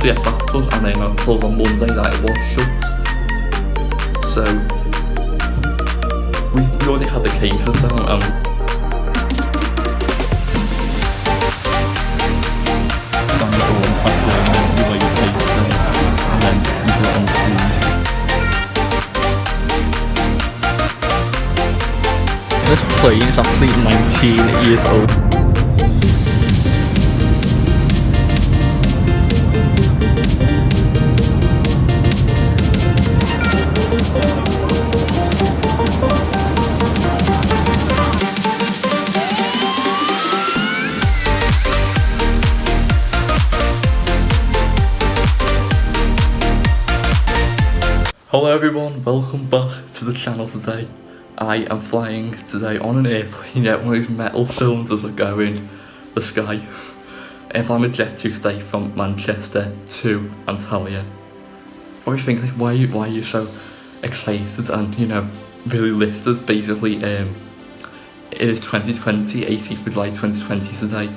to get back to us, and then I was told on Monday that it was shut. So we already had the cases down, and this plane is actually 19 years old. Hello everyone, welcome back to the channel today. I am flying today on an airplane, yet one of those metal cylinders that go in the sky. If I'm a Jet2 stay from Manchester to Antalya. What do you think, like, why are you so excited and, you know, really lifted? Basically, it is 2020, 18th of July 2020 today.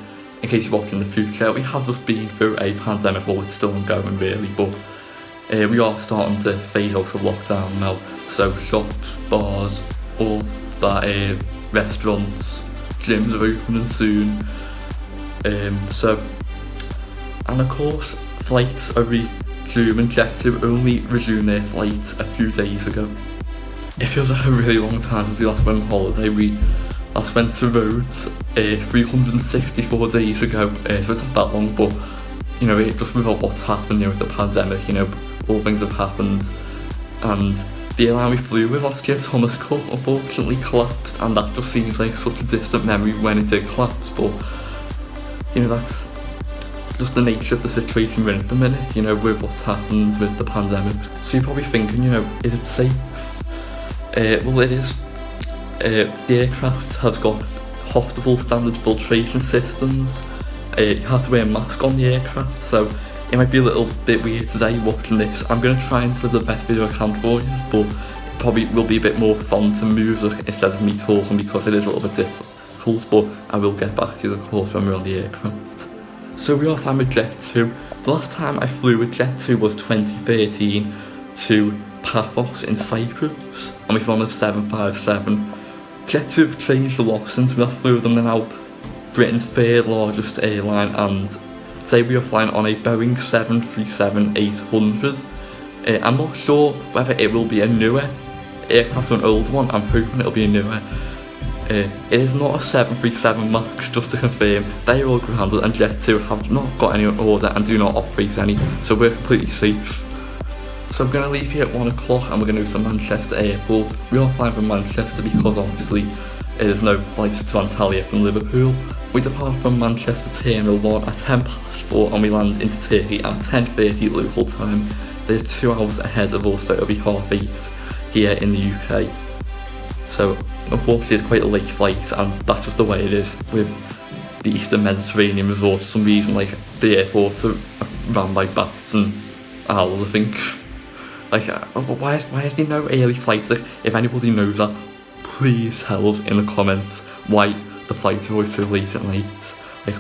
In case you're watching in the future, we have just been through a pandemic, well, it's still ongoing really, but we are starting to phase out of lockdown now, so shops, bars, all that, restaurants, gyms are opening soon, and of course flights are resuming. Jet2 only resumed their flights a few days ago. It feels like a really long time since we last went on holiday. We last went to Rhodes 364 days ago, so it's not that long, but you know, just without what's happened, you know, with the pandemic, you know, all things have happened, and the airline we flew with last year, Thomas Cook, unfortunately collapsed, and that just seems like such a distant memory when it did collapse, but you know, that's just the nature of the situation we're in at the minute, you know, with what's happened with the pandemic. So you're probably thinking, you know, is it safe? Well, it is. The aircraft has got hospital standard filtration systems. You have to wear a mask on the aircraft, so it might be a little bit weird today watching this. I'm going to try and film the best video I can for you, but it probably will be a bit more fun to music instead of me talking because it is a little bit difficult, but I will get back to you, of course, when we're on the aircraft. So we are flying with Jet2. The last time I flew with Jet2 was 2013 to Takeoff in Cyprus, and we flew on the 737. Jet2 have changed a lot since we last flew with them. They're now Britain's third largest airline, and today we are flying on a Boeing 737-800. I'm not sure whether it will be a newer aircraft or an old one. I'm hoping it'll be a newer. It is not a 737 MAX, just to confirm. They are all grounded, and Jet2 have not got any on order and do not operate any, so we're completely safe. So I'm going to leave here at 1 o'clock and we're going to go to Manchester Airport. We are flying from Manchester because obviously there's no flights to Antalya from Liverpool. We depart from Manchester Terminal 1 at 4:10 and we land into Turkey at 10:30 local time. They're 2 hours ahead of us, so it'll be 8:30 here in the UK. So unfortunately it's quite a late flight, and that's just the way it is with the Eastern Mediterranean resorts. For some reason, like, the airports are run by bats and owls, I think. Like, why is there no early flights? Like, if anybody knows that, please tell us in the comments why the flights are always so late at night. Like,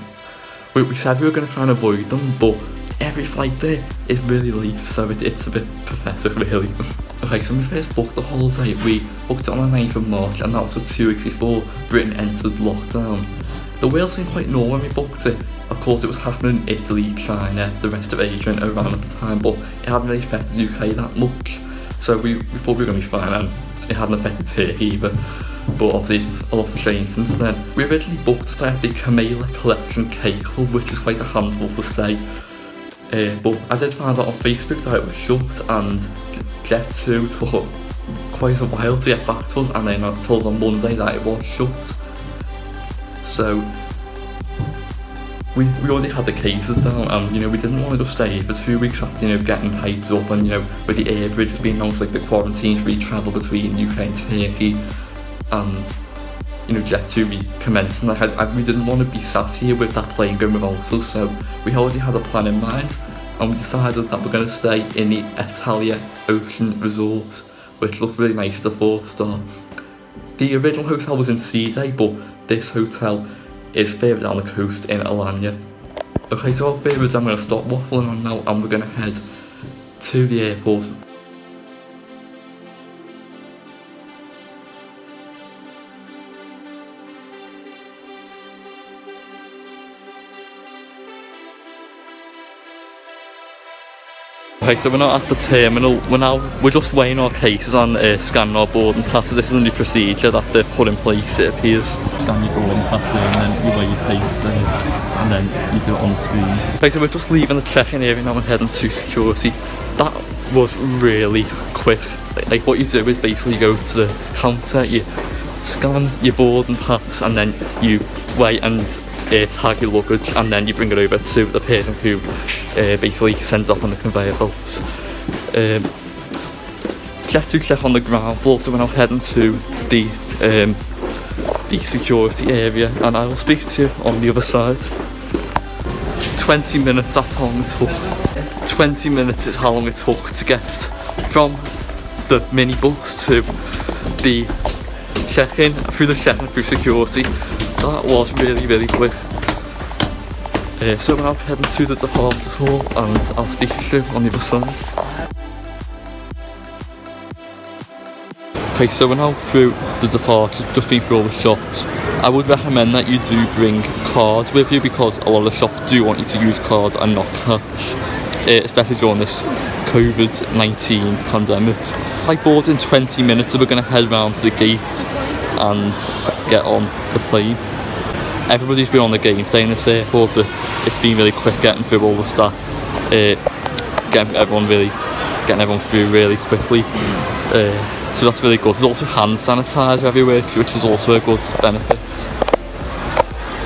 we said we were going to try and avoid them, but every flight there is really late, so it's a bit pathetic, really. Okay, so when we first booked the holiday, we booked it on the 9th of March, and that was for 2 weeks before Britain entered lockdown. The world seemed quite normal when we booked it. Of course, it was happening in Italy, China, the rest of Asia and around at the time, but it hadn't really affected the UK that much. So we thought we were going to be fine, and it hadn't affected Turkey either. But obviously it's a lot of change since then. We originally booked to stay at the Kamala Collection Cake Club, which is quite a handful to say. But I did find out on Facebook that it was shut, and Jet2 took quite a while to get back to us, and then I told on Monday that it was shut. So we already had the cases down, and you know, we didn't want to just stay for 2 weeks after, you know, getting hyped up, and you know, with the air bridges being announced, like the quarantine-free travel between UK and Turkey, and you know, Jet2 recommencing. Like, we didn't want to be sat here with that plane going without us, so we already had a plan in mind, and we decided that we're going to stay in the Eftalia Ocean Resort, which looks really nice. It's a 4-star. The original hotel was in Sea, but this hotel is further down the coast in Alanya. Okay, so afterwards I'm going to stop waffling on now and we're going to head to the airport. Okay, so we're not at the terminal, we're just weighing our cases and scanning our boarding passes. This is a new procedure that they've put in place, it appears. Scan your boarding pass there and then you weigh your case there and then you do it on the screen. Okay, so we're just leaving the check-in area now and heading to security. That was really quick. Like what you do is basically you go to the counter, you scan your boarding pass and then you weigh and tag your luggage and then you bring it over to the person who basically sends it off on the conveyor belts. Jet2 check on the ground floor, so we're now heading to the security area and I will speak to you on the other side. 20 minutes, that's how long it took. 20 minutes is how long it took to get from the minibus to the check-in, through security. That was really quick. So we're now heading to the departure hall and I'll speak to you on the other side. Okay, so we're now through the departure, just been through all the shops. I would recommend that you do bring cards with you because a lot of the shops do want you to use cards and not cash, especially during this COVID-19 pandemic. I board in 20 minutes, so we're going to head round to the gate and get on the plane. Everybody's been on the game staying in this airport. It's been really quick getting through all the staff, getting everyone through really quickly. So that's really good. There's also hand sanitizer everywhere, which is also a good benefit.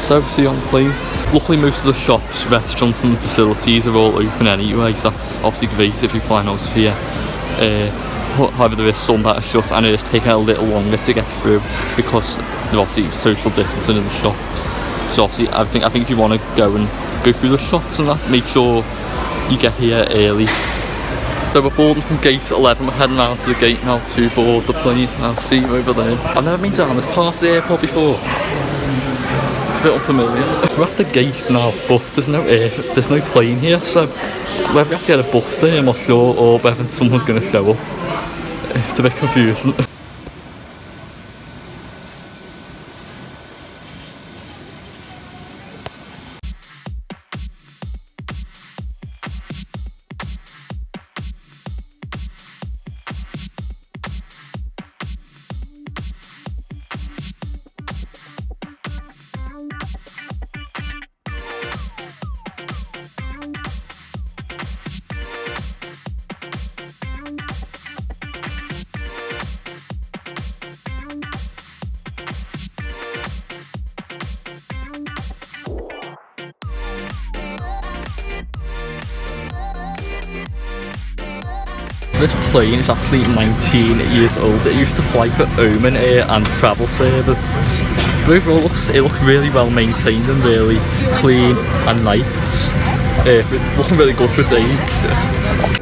So see you on the plane. Luckily most of the shops, restaurants and facilities are all open anyway, so that's obviously great if you're flying out here. However, there is some that are shut and it is taking a little longer to get through because they're obviously social distancing in the shops. So obviously I think if you want to go through the shops and that, make sure you get here early. So we're boarding from gate 11, we're heading round to the gate now to board the plane. I'll see you over there. I've never been down this part of the airport before. It's a bit unfamiliar. We're at the gate now, but there's no plane here, so whether we have to get a bus there, I'm not sure, or whether someone's going to show up. It's a bit confusing. This plane is actually 19 years old. It used to fly for Oman Air and travel service. But overall it looks really well maintained and really clean and nice. It's looking really good for its age.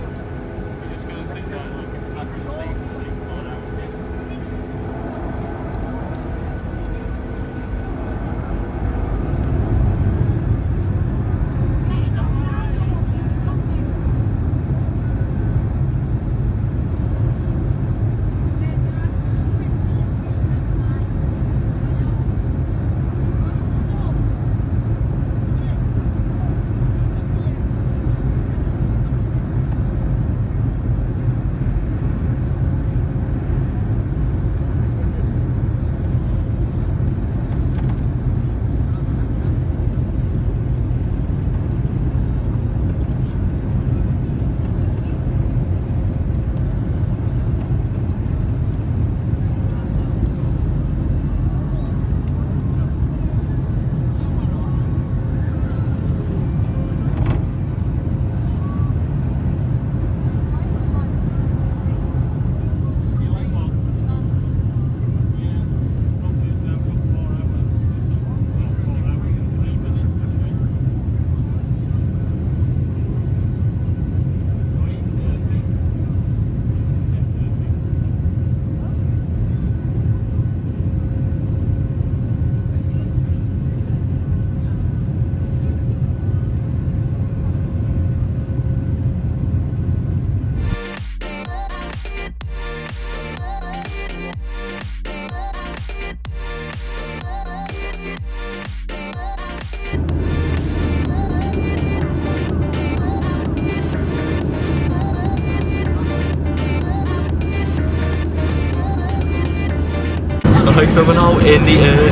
so we're now in the air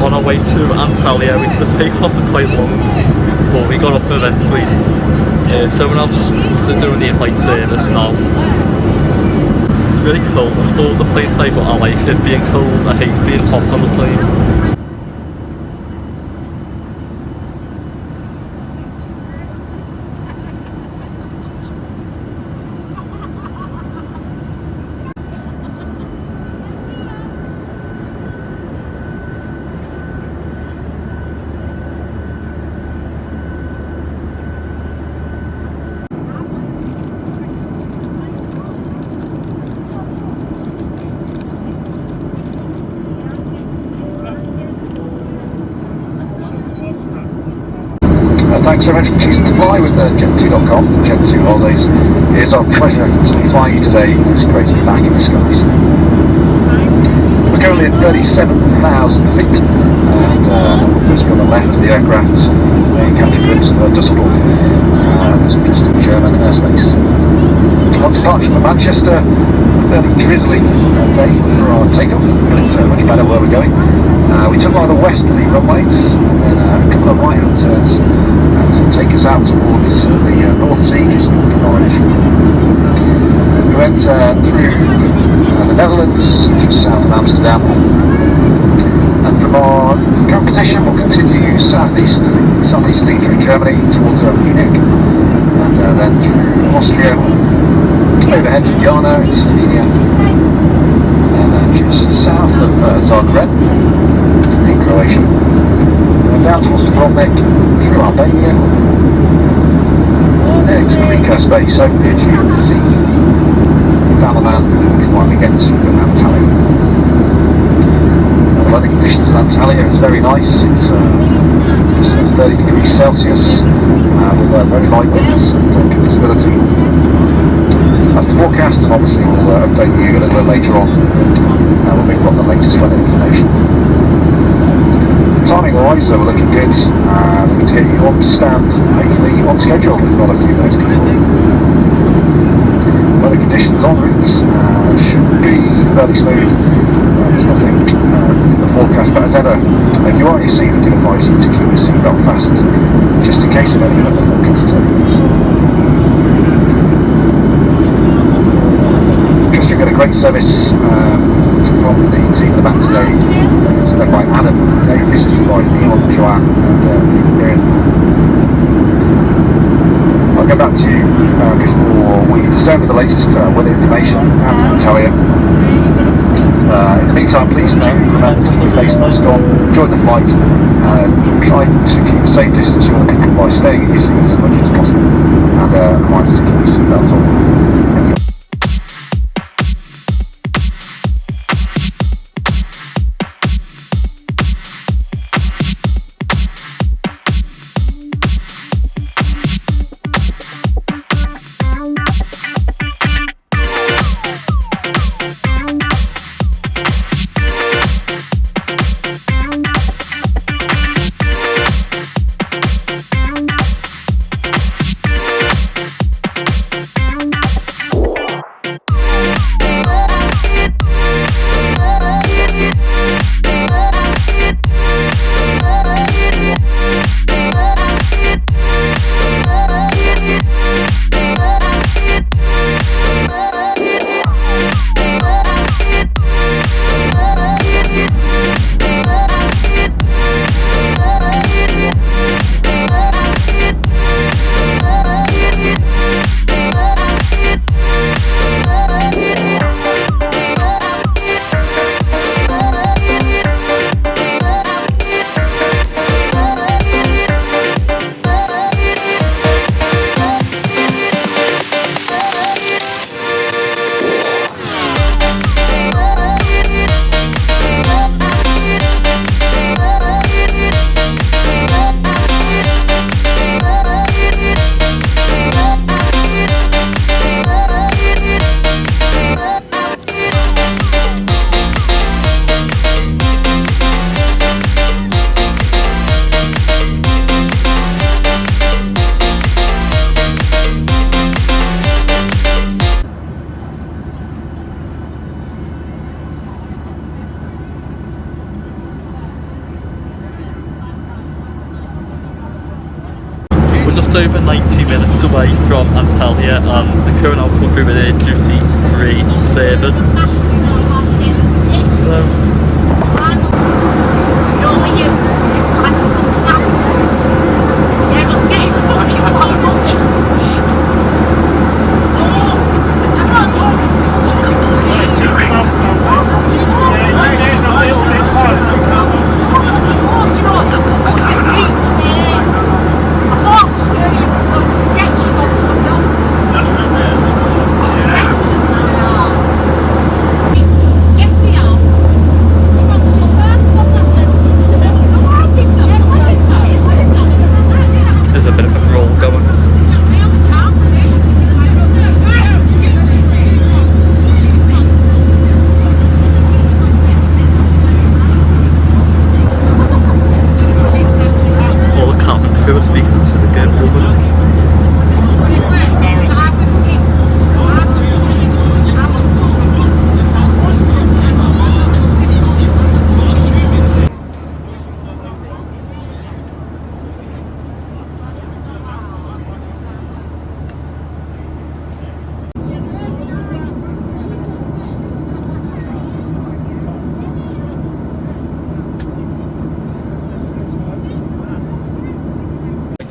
on our way to Antalya. The takeoff was quite long, but we got up eventually. So we're now just doing the in-flight service now. It's really cold. I'm bored of the plane today, but I like it being cold. I hate being hot on the plane. Thanks very much for choosing to fly with Jet2.com, Jet2 Holidays. It is our pleasure to fly you today. It's great to be back in the skies. We're currently at 37,000 feet, and just on the left of the aircraft, you catch a glimpse of Dusseldorf, it's just in German airspace. On departure from Manchester, fairly drizzly day for our takeoff, but it's much better where we're going. We took one of the westerly runways, and then a couple of right-hand turns to take us out towards the North Sea, just north of Norwich. We went through the Netherlands, just south of Amsterdam, and from our current position we'll continue southeasterly through Germany towards Munich, and then through Austria, overhead to Jana in Slovenia, and then just south of Zagreb in Croatia, and down towards Dubrovnik, through Albania, and into Greek airspace, over the Aegean Sea, down the land, we finally get to Antalya. The weather conditions in Antalya is very nice. It's just 30 degrees Celsius with very light winds and good visibility. That's the forecast, and obviously we'll update you a little bit later on when we've got the latest weather information. Timing wise, we're looking good. Looking to get you on to stand, hopefully on schedule. We've got a few minutes before. Weather conditions en route should be fairly smooth. There's nothing in the forecast, but as ever, if you are on your seat, I do advise you to keep your seatbelt fastened, just in case of any other forecast turbulence. Trust you get a great service from the team in the back today. It's led by Adam, Dave, business advisor, Neil, Joanne, and Darren. I'll get back to you before we descend with the latest weather information at Antalya. In the meantime, please remember to keep base mask on, enjoy the flight, try to keep a safe distance from other people by staying in your seats as much as possible, and remind you to keep your seatbelts on. Thank you. just over 90 minutes away from Antalya, and the current outcome through their duty-free service. So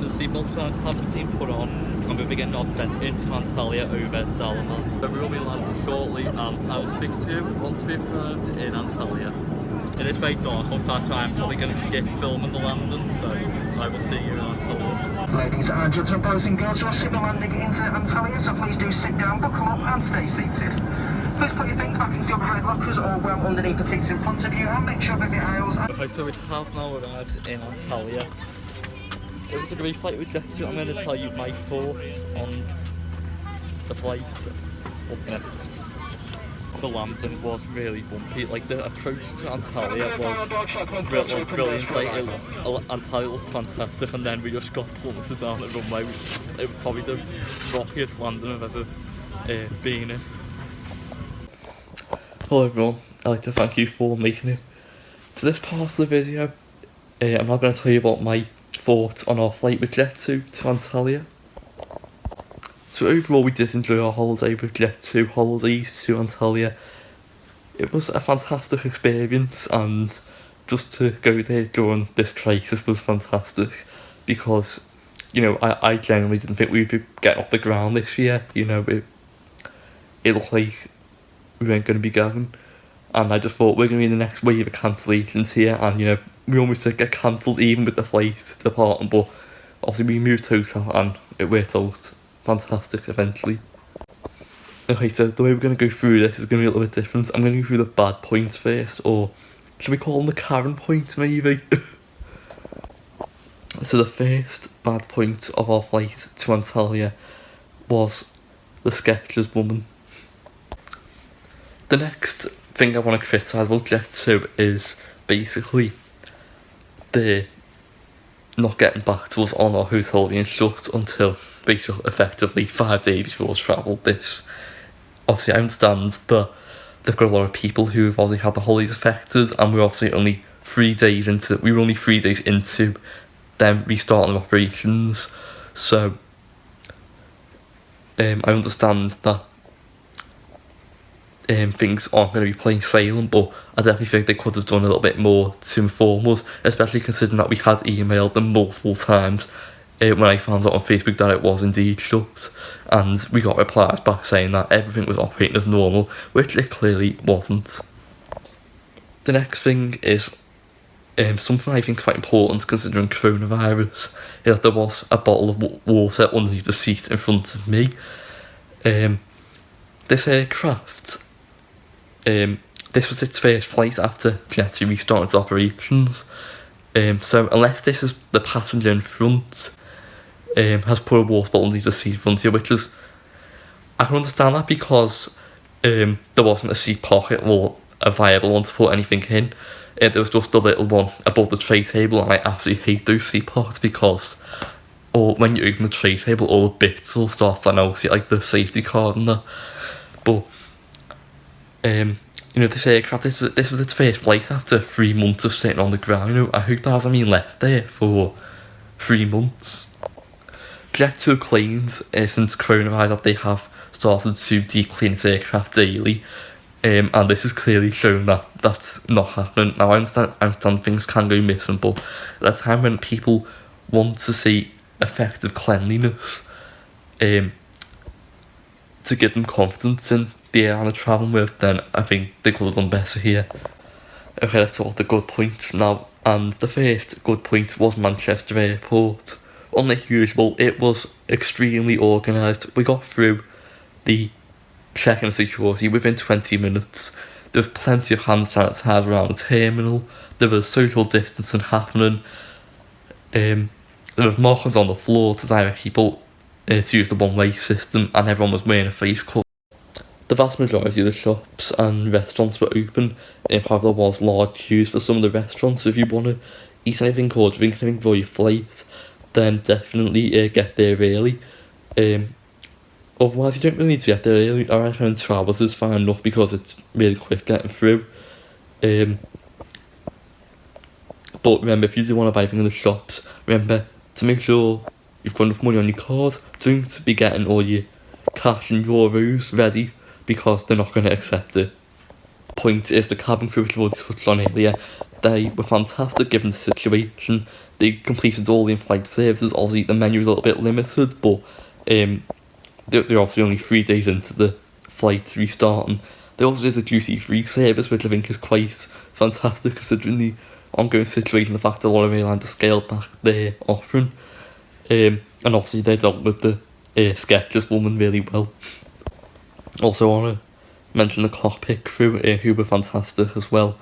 seatbelt signs have just been put on, and we're beginning our descent into Antalya over Dalma. So we will be landing shortly, and I will speak to you once we've arrived in Antalya. It is very dark outside, so I'm probably going to skip filming the landing, so I will see you in Antalya. Ladies and gentlemen, boys and girls, you're signal landing into Antalya, so please do sit down, buckle up and stay seated. Please put your things back into your overhead lockers or well underneath the seats in front of you, and make sure that the aisles... Okay, so we have now arrived in Antalya. It was a great flight with Jet2. I'm going to tell you my thoughts on the flight up next. The landing was really bumpy. Like, the approach to Antalya was brilliant. Like, Antalya looked fantastic, and then we just got plummeted down the runway. It was probably the rockiest landing I've ever been in. Hello everyone, I'd like to thank you for making it to this part of the video. I'm now going to tell you about my thoughts on our flight with Jet2 to Antalya. So overall, we did enjoy our holiday with Jet2 holidays to Antalya. It was a fantastic experience, and just to go there during this crisis was fantastic, because, you know, I genuinely didn't think we'd be getting off the ground this year. You know, it looked like we weren't going to be going, and I just thought we're going to be in the next wave of cancellations here, and, you know, we almost did get cancelled even with the flight departing, but obviously we moved hotel and it worked out fantastic eventually. Okay, so the way we're going to go through this is going to be a little bit different. I'm going to go through the bad points first, or should we call them the Karen points maybe? So the first bad point of our flight to Antalya was the Skechers woman. The next thing I want to criticise about Jet2 is basically they're not getting back to us on our hotel being shut until basically effectively 5 days before travel. This, obviously I understand that they've got a lot of people who have obviously had the holidays affected, and we're obviously only 3 days into, we were only 3 days into them restarting operations, so I understand that things aren't going to be plain sailing, but I definitely think they could have done a little bit more to inform us, especially considering that we had emailed them multiple times when I found out on Facebook that it was indeed shut, and we got replies back saying that everything was operating as normal, which it clearly wasn't. The next thing is something I think is quite important considering coronavirus, is that there was a bottle of water underneath the seat in front of me. This aircraft, this was its first flight after Jet2 restarted operations, so unless this is the passenger in front has put a water bottle underneath the seat in front of you, which is, I can understand that because there wasn't a seat pocket or a viable one to put anything in. There was just a little one above the tray table, and I absolutely hate those seat pockets because when you open the tray table, all the bits will start flying out, like the safety card and that. But you know, this aircraft, this was its first flight after 3 months of sitting on the ground. You know, I hope that hasn't been left there for 3 months. Jet2 claims since coronavirus that they have started to declean its aircraft daily, and this is clearly showing that that's not happening. Now I understand things can go missing, but at a time when people want to see effective cleanliness, to give them confidence in the airline they're travelling with, then I think they could have done better here. Okay, let's talk the good points now. And the first good point was Manchester Airport. Unlike usual, it was extremely organised. We got through the check-in and security within 20 minutes. There was plenty of hand sanitizer around the terminal. There was social distancing happening. There was markings on the floor to direct people to use the one-way system, and everyone was wearing a face cover. The vast majority of the shops and restaurants were open. However, there was large queues for some of the restaurants. If you want to eat anything or drink anything for your flight, then definitely get there early. Otherwise, you don't really need to get there early. I recommend 2 hours is fine enough because it's really quick getting through. But remember, if you do want to buy anything in the shops, remember to make sure you've got enough money on your card. Don't be getting all your cash and euros ready, because they're not going to accept it. Point is the cabin crew, which I've already touched on earlier. They were fantastic given the situation. They completed all the in-flight services. Obviously the menu was a little bit limited, but they're obviously only 3 days into the flight restarting. They also did the duty-free service, which I think is quite fantastic considering the ongoing situation, the fact that a lot of airlines have scaled back their offering. And obviously they dealt with the sketches woman really well. Also want to mention the cockpit crew, who were fantastic as well,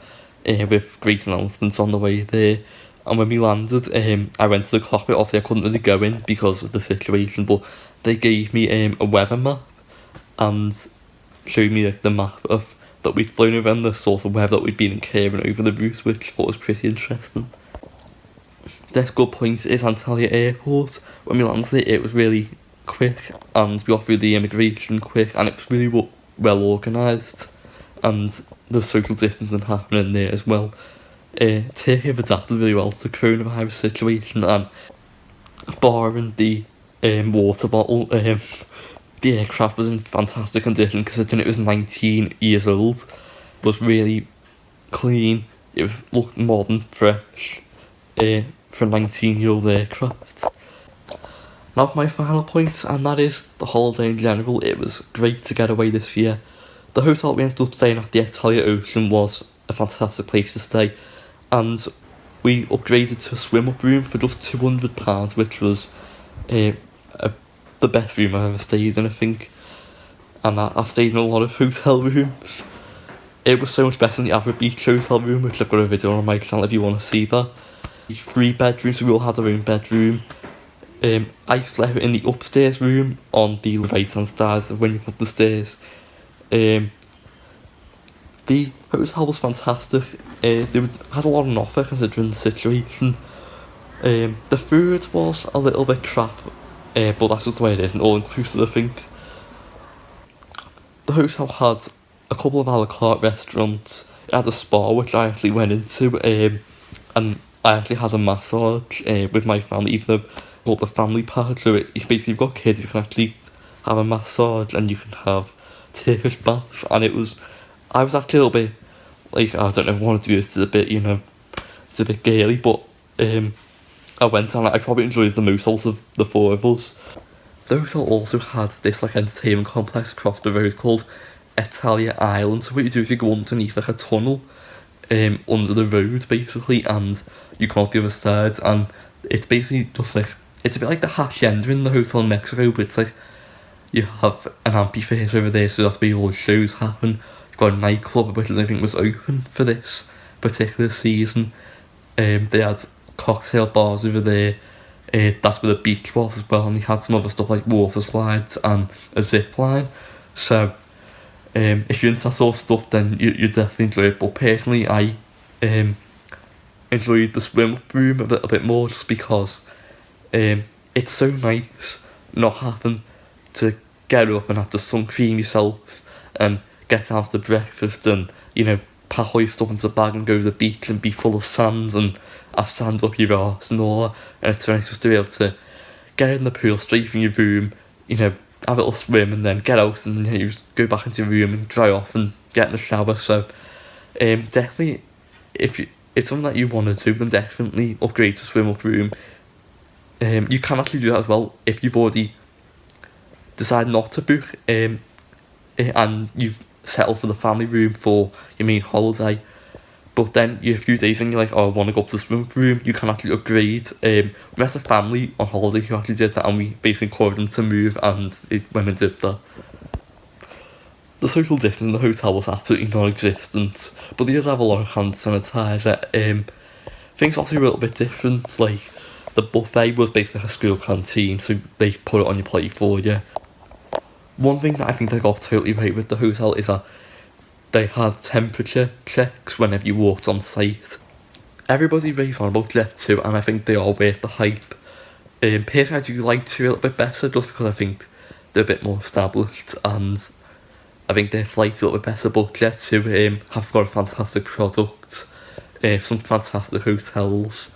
with great announcements on the way there. And when we landed, I went to the cockpit. Obviously I couldn't really go in because of the situation, but they gave me a weather map and showed me the map of that we'd flown over and the sort of weather that we'd been incurring over the route, which I thought was pretty interesting. This good point is Antalya Airport. When we landed it was really quick, and we got through the immigration quick, and it was really well organised, and there was social distancing happening there as well. Takeoff adapted really well to the coronavirus situation, and barring the water bottle, the aircraft was in fantastic condition considering it was 19 years old. It was really clean, it looked modern, fresh, for a 19-year-old aircraft. Now for my final point, and that is the holiday in general. It was great to get away this year. The hotel we ended up staying at, the Eftalia Ocean, was a fantastic place to stay, and we upgraded to a swim-up room for just £200, which was the best room I've ever stayed in, I think. And I've stayed in a lot of hotel rooms. It was so much better than the average beach hotel room, which I've got a video on my channel if you want to see that. 3 bedrooms, so we all had our own bedroom. I slept in the upstairs room on the right hand side of when you come up the stairs. The hotel was fantastic. They had a lot on offer considering the situation. The food was a little bit crap, but that's just the way it is, and all inclusive, I think. The hotel had a couple of a la carte restaurants. It had a spa, which I actually went into, and I actually had a massage with my family, even though called the family package. So basically, you've got kids, you can actually have a massage and you can have Turkish bath. And I was actually a little bit like, I don't know if I want to do this, it's a bit, it's a bit girly, but I went and I probably enjoyed the most out of the 4 of us. The hotel also had this entertainment complex across the road called Eftalia Island. So what you do is you go underneath a tunnel under the road basically, and you come out the other side, and it's basically just it's a bit like the Hacienda in the hotel in Mexico, but it's you have an amphitheatre over there, so that's where all the shows happen. You've got a nightclub, which I think was open for this particular season. They had cocktail bars over there. That's where the beach was as well, and they had some other stuff like water slides and a zip line. So if you're into that sort of stuff, then you definitely enjoy it. But personally, I enjoyed the swim room a little bit more, just because it's so nice not having to get up and have to sun cream yourself and get out to breakfast and pack all your stuff into the bag and go to the beach and be full of sand and have sand up your arse and all that. And it's nice just to be able to get in the pool straight from your room, you know, have a little swim and then get out and you just go back into your room and dry off and get in the shower. So definitely, if it's something that you want to do, then definitely upgrade to swim up room. You can actually do that as well if you've already decided not to book and you've settled for the family room for your main holiday. But then you have a few days and you're like, oh, I want to go up to the swimming room. You can actually upgrade. We met a family on holiday who actually did that, and we basically encouraged them to move, and they went and did that. The social distance in the hotel was absolutely non-existent, but they did have a lot of hand sanitizer. Things obviously were a little bit different. Like the buffet was basically like a school canteen, so they put it on your plate for you. One thing that I think they got totally right with the hotel is that they had temperature checks whenever you walked on site. Everybody raves on about Jet2, and I think they are worth the hype. Personally, I do like 2 a little bit better, just because I think they're a bit more established, and I think their flight's a little bit better. But Jet2 have got a fantastic product, some fantastic hotels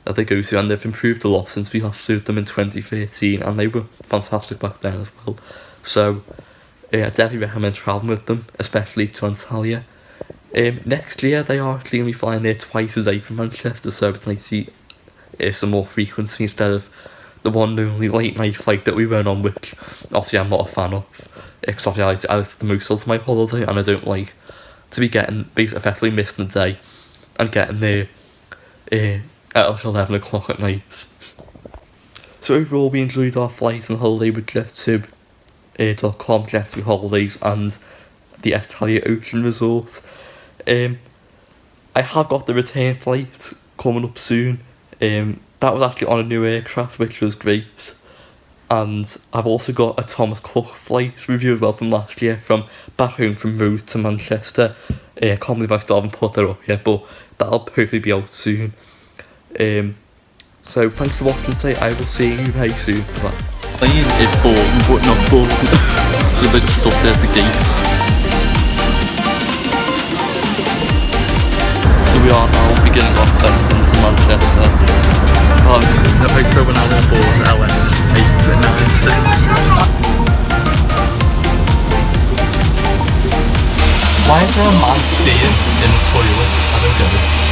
that they go to, and they've improved a lot since we last served them in 2013, and they were fantastic back then as well. So I definitely recommend travelling with them, especially to Antalya. Next year they are actually going to be flying there twice a day from Manchester, so it's nice to see some more frequency instead of the one and only late night flight that we went on, which obviously I'm not a fan of, because obviously I like the most out of my holiday, and I don't like to be getting effectively missing the day and getting there at like 11 o'clock at night. So overall, we enjoyed our flight and holiday with Jet2. Jet2 holidays and the Eftalia Ocean Resort. I have got the return flight coming up soon. That was actually on a new aircraft, which was great. And I've also got a Thomas Cook flight review as well from last year, from back home from Rhodes to Manchester. I can't believe I still haven't put that up yet, but that'll hopefully be out soon. So thanks for watching today. I will see you very soon. Bye. Plane is boarding but not boarding, so they just stopped at the gate. So we are now beginning our descent into Manchester. If I throw an hour on board LS896. Why is there a man staying in the toilet? I don't get it.